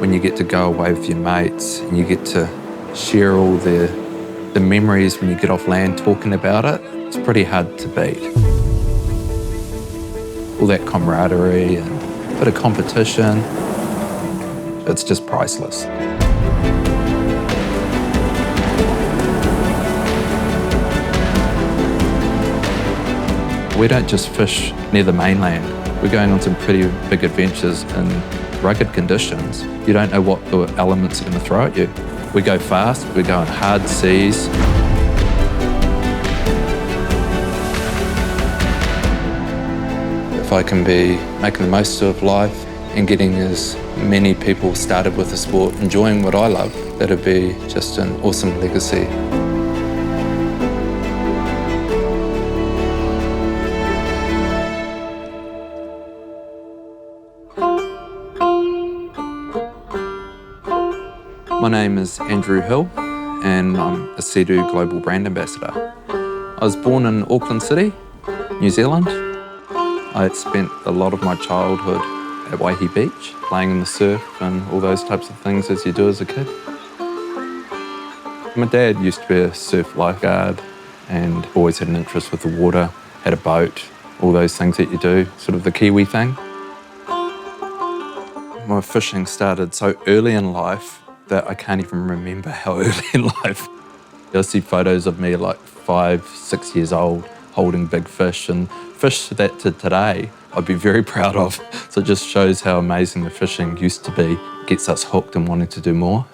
when you get to go away with your mates and you get to share all the memories when you get off land talking about it, it's pretty hard to beat. All that camaraderie and a bit of competition, it's just priceless. We don't just fish near the mainland. We're going on some pretty big adventures in rugged conditions. You don't know what the elements are going to throw at you. We go fast, we go in hard seas. If I can be making the most of life and getting as many people started with the sport, enjoying what I love, that'd be just an awesome legacy. My name is Andrew Hill and I'm a Sea-Doo Global Brand Ambassador. I was born in Auckland City, New Zealand. I spent a lot of my childhood at Waihi Beach, playing in the surf and all those types of things as you do as a kid. My dad used to be a surf lifeguard and always had an interest with the water, had a boat, all those things that you do, sort of the Kiwi thing. My fishing started so early in life that I can't even remember how early in life. I see photos of me like 5, 6 years old holding big fish, and fish that to today I'd be very proud of. So it just shows how amazing the fishing used to be. It gets us hooked and wanting to do more.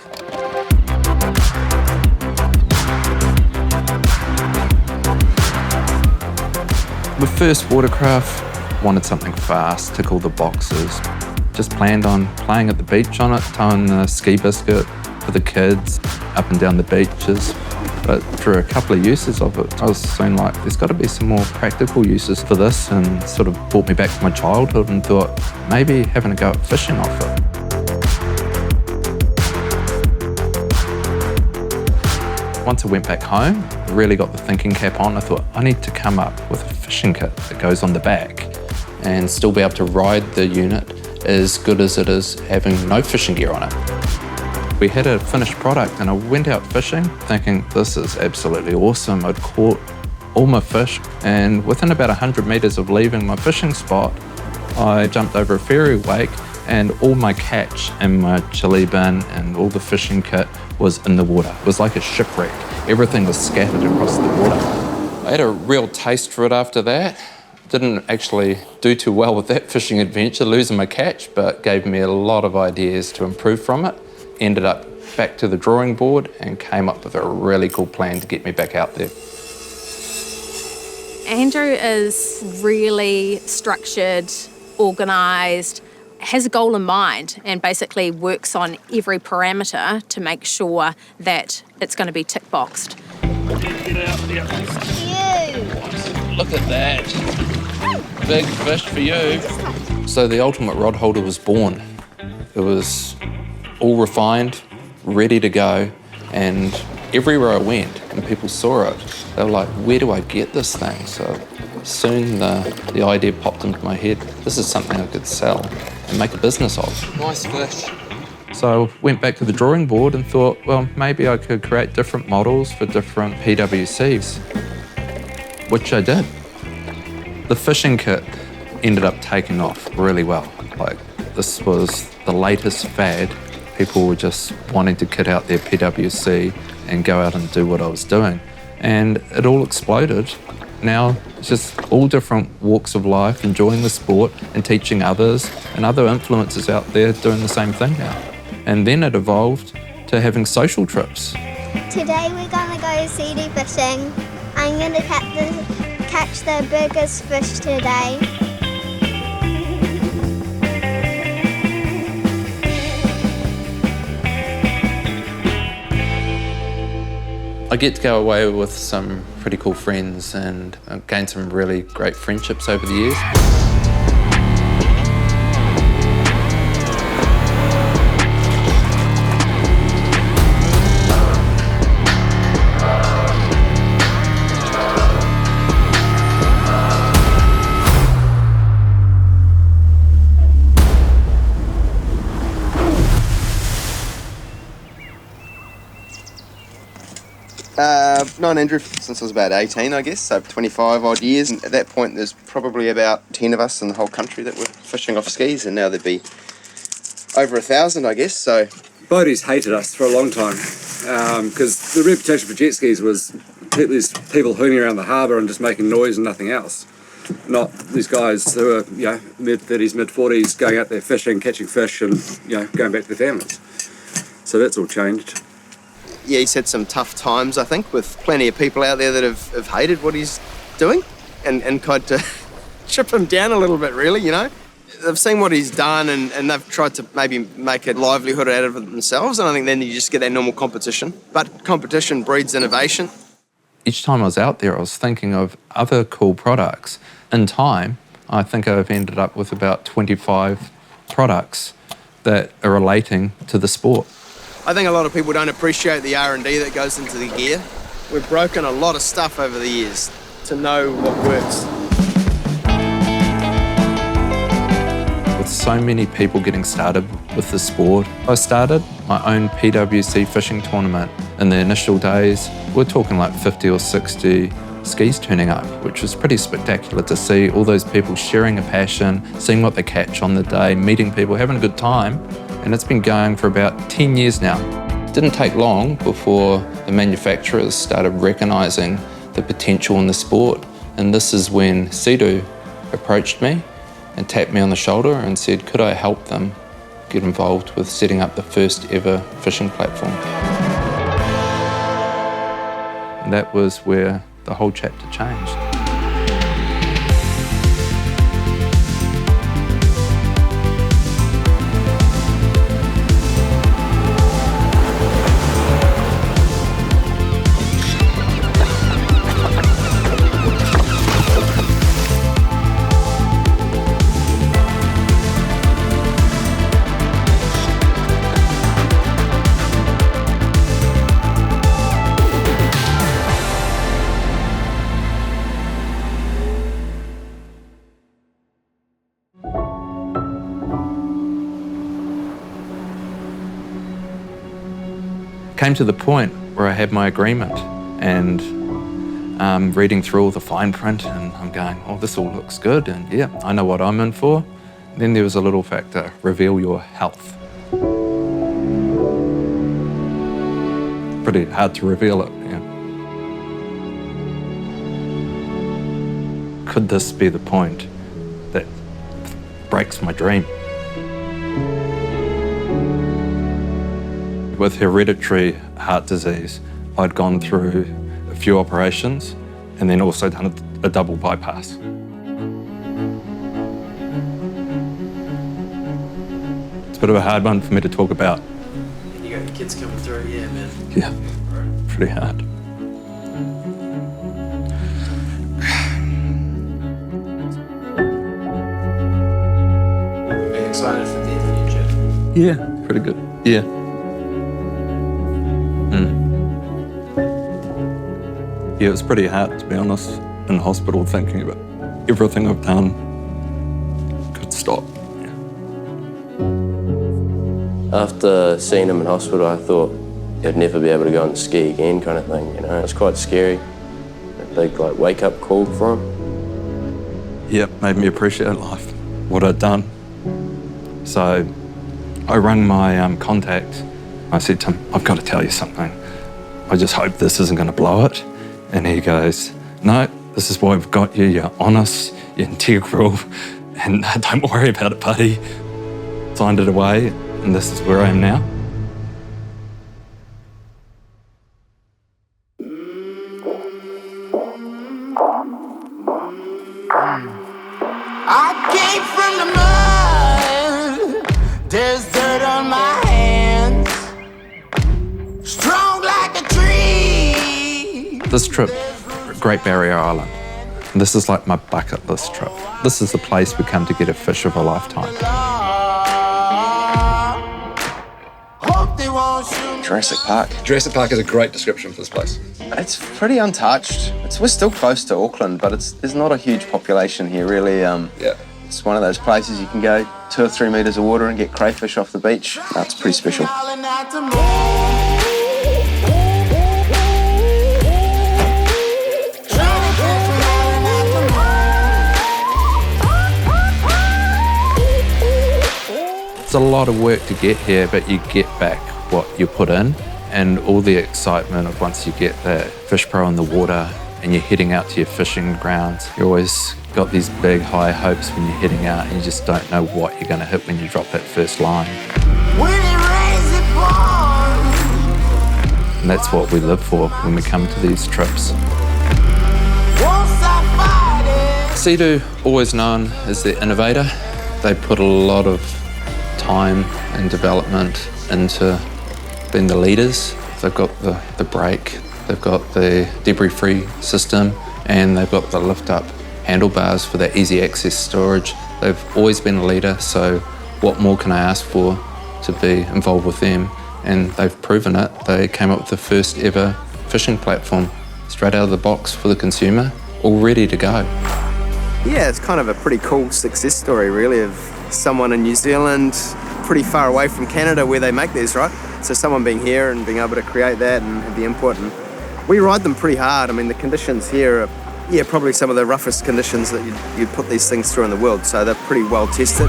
My first watercraft, wanted something fast, tick all the boxes. Just planned on playing at the beach on it, towing the ski biscuit for the kids, up and down the beaches. But through a couple of uses of it, I was soon like, there's got to be some more practical uses for this, and sort of brought me back to my childhood and thought, maybe having a go at fishing off it. Once I went back home, I really got the thinking cap on. I thought, I need to come up with a fishing kit that goes on the back and still be able to ride the unit as good as it is having no fishing gear on it. We had a finished product and I went out fishing thinking this is absolutely awesome. I'd caught all my fish, and within about 100 metres of leaving my fishing spot, I jumped over a ferry wake and all my catch and my chili bin and all the fishing kit was in the water. It was like a shipwreck. Everything was scattered across the water. I had a real taste for it after that. Didn't actually do too well with that fishing adventure, losing my catch, but gave me a lot of ideas to improve from it. Ended up back to the drawing board and came up with a really cool plan to get me back out there. Andrew is really structured, organised, has a goal in mind and basically works on every parameter to make sure that it's going to be tick boxed. Get out, Look at that. Big fish for you. So the ultimate rod holder was born. It was all refined, ready to go, and everywhere I went and people saw it, they were like, where do I get this thing? So soon the idea popped into my head, this is something I could sell and make a business of. Nice fish. So I went back to the drawing board and thought, well, maybe I could create different models for different PWCs, which I did. The fishing kit ended up taking off really well. Like, this was the latest fad. People were just wanting to kit out their PWC and go out and do what I was doing. And it all exploded. Now it's just all different walks of life, enjoying the sport and teaching others, and other influencers out there doing the same thing now. And then it evolved to having social trips. Today we're gonna go Sea-Doo fishing. I'm gonna catch the biggest fish today. I get to go away with some pretty cool friends and gain some really great friendships over the years. Non-injury since I was about 18, I guess, so 25 odd years. And at that point, there's probably about 10 of us in the whole country that were fishing off skis, and now there'd be over 1,000, I guess. So boaties hated us for a long time because the reputation for jet skis was these people hooning around the harbour and just making noise and nothing else. Not these guys who are, mid-30s, mid-40s, going out there fishing, catching fish and, going back to their families. So that's all changed. yeah, he's had some tough times, I think, with plenty of people out there that have hated what he's doing and tried to chip him down a little bit, really, They've seen what he's done and they've tried to maybe make a livelihood out of it themselves, and I think then you just get that normal competition. But competition breeds innovation. Each time I was out there, I was thinking of other cool products. In time, I think I've ended up with about 25 products that are relating to the sport. I think a lot of people don't appreciate the R&D that goes into the gear. We've broken a lot of stuff over the years to know what works. With so many people getting started with the sport, I started my own PWC fishing tournament. In the initial days, we're talking like 50 or 60 skis turning up, which was pretty spectacular to see all those people sharing a passion, seeing what they catch on the day, meeting people, having a good time. And it's been going for about 10 years now. It didn't take long before the manufacturers started recognising the potential in the sport. And this is when Sea-Doo approached me and tapped me on the shoulder and said, could I help them get involved with setting up the first ever fishing platform? And that was where the whole chapter changed. Came to the point where I had my agreement and reading through all the fine print, and I'm going, oh, this all looks good, and yeah, I know what I'm in for. Then there was a little factor, reveal your health. Pretty hard to reveal it, yeah. Could this be the point that breaks my dream? With hereditary heart disease, I'd gone through a few operations and then also done a double bypass. It's a bit of a hard one for me to talk about. And you got your kids coming through, yeah, man. Yeah, pretty hard. Are you excited for the future? Yeah, pretty good, yeah. Yeah, it was pretty hard, to be honest, in hospital, thinking about everything I've done could stop. Yeah. After seeing him in hospital, I thought he'd never be able to go on ski again, kind of thing, It was quite scary. A big, wake-up call for him. Yeah, made me appreciate life, what I'd done. So I rang my contact. I said to him, I've got to tell you something. I just hope this isn't going to blow it. And he goes, no, this is why we've got you. You're honest, you're integral, and don't worry about it, buddy. Signed it away, and this is where I am now. I came from the mud, there's dirt on my hands, strong like a tree. This trip, Great Barrier Island, this is like my bucket list trip. This is the place we come to get a fish of a lifetime. Jurassic Park. Jurassic Park is a great description for this place. It's pretty untouched. We're still close to Auckland, but there's not a huge population here, really. Yeah. It's one of those places you can go 2 or 3 metres of water and get crayfish off the beach. It's pretty special. It's a lot of work to get here, but you get back what you put in, and all the excitement of once you get that FISHPRO in the water and you're heading out to your fishing grounds. You always got these big high hopes when you're heading out and you just don't know what you're going to hit when you drop that first line. When it rains, it pours. And that's what we live for when we come to these trips. Won't stop fighting. Sea-Doo, always known as the innovator. They put a lot of time and development into being the leaders. They've got the brake, they've got the debris-free system, and they've got the lift-up handlebars for that easy access storage. They've always been a leader, so what more can I ask for to be involved with them? And they've proven it. They came up with the first ever fishing platform straight out of the box for the consumer, all ready to go. Yeah, it's kind of a pretty cool success story, really, of someone in New Zealand, pretty far away from Canada where they make these, right? So someone being here and being able to create that and have the input. And we ride them pretty hard. I mean, the conditions here are, probably some of the roughest conditions that you'd put these things through in the world. So they're pretty well tested.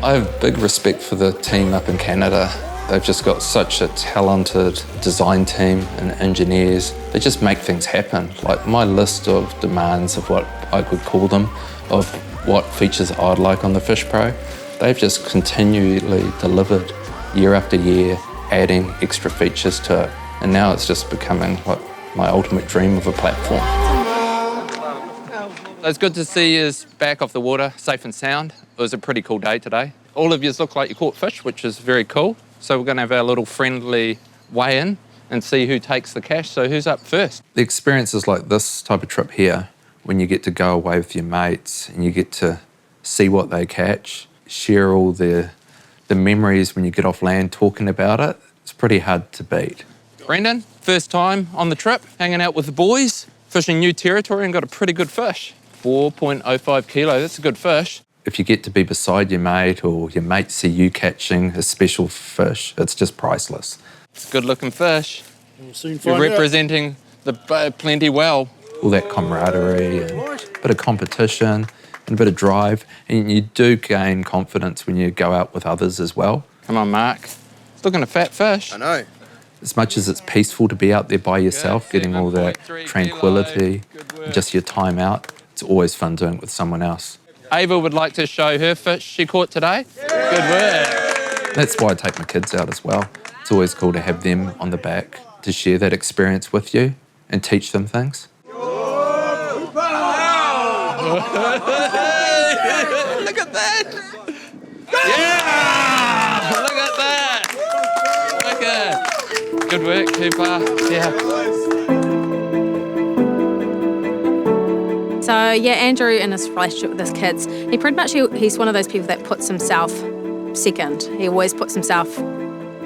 I have big respect for the team up in Canada. They've just got such a talented design team and engineers. They just make things happen. Like my list of demands of what I could call them, of what features I'd like on the FISHPRO, they've just continually delivered year after year, adding extra features to it. And now it's just becoming what my ultimate dream of a platform. It's good to see you back off the water, safe and sound. It was a pretty cool day today. All of you look like you caught fish, which is very cool. So we're going to have our little friendly weigh-in and see who takes the cash. So who's up first? The experiences like this type of trip here, when you get to go away with your mates and you get to see what they catch, share all the memories when you get off land talking about it, it's pretty hard to beat. Brendan, first time on the trip, hanging out with the boys, fishing new territory and got a pretty good fish. 4.05 kilo, that's a good fish. If you get to be beside your mate or your mate see you catching a special fish, it's just priceless. Good looking fish. We'll soon You're find representing the plenty well. All that camaraderie and a bit of competition and a bit of drive. And you do gain confidence when you go out with others as well. Come on, Mark. It's looking a fat fish. I know. As much as it's peaceful to be out there by yourself, getting all that tranquility, and just your time out, it's always fun doing it with someone else. Ava would like to show her fish she caught today. Good work. That's why I take my kids out as well. It's always cool to have them on the back to share that experience with you and teach them things. Look at that! Yeah! Look at that! Look at it. Good work, Cooper. Yeah. So yeah, Andrew in his relationship with his kids, he pretty much, he's one of those people that puts himself second. He always puts himself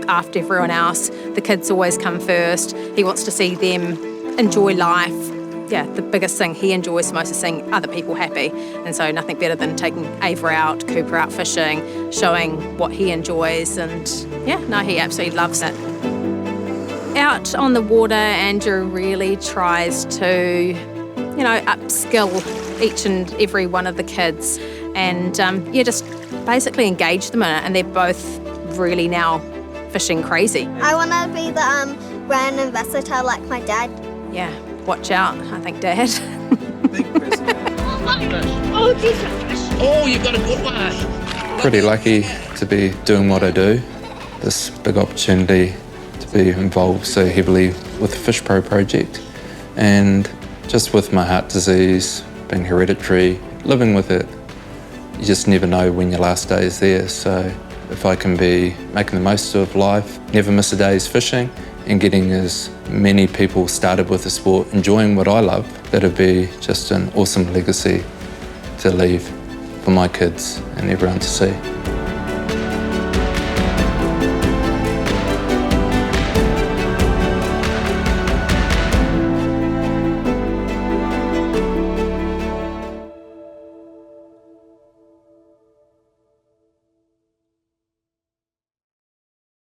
after everyone else. The kids always come first. He wants to see them enjoy life. Yeah, the biggest thing he enjoys most is seeing other people happy. And so nothing better than taking Ava out, Cooper out fishing, showing what he enjoys. And yeah, no, he absolutely loves it. Out on the water, Andrew really tries to upskill each and every one of the kids and just basically engage them in it. And they're both really now fishing crazy. I want to be the brand ambassador like my dad. Yeah, watch out, I think, Dad. Oh, you got a good one. Pretty lucky to be doing what I do. This big opportunity to be involved so heavily with the FISHPRO project. And just with my heart disease, being hereditary, living with it, you just never know when your last day is there. So if I can be making the most of life, never miss a day's fishing, and getting as many people started with the sport, enjoying what I love, that'd be just an awesome legacy to leave for my kids and everyone to see.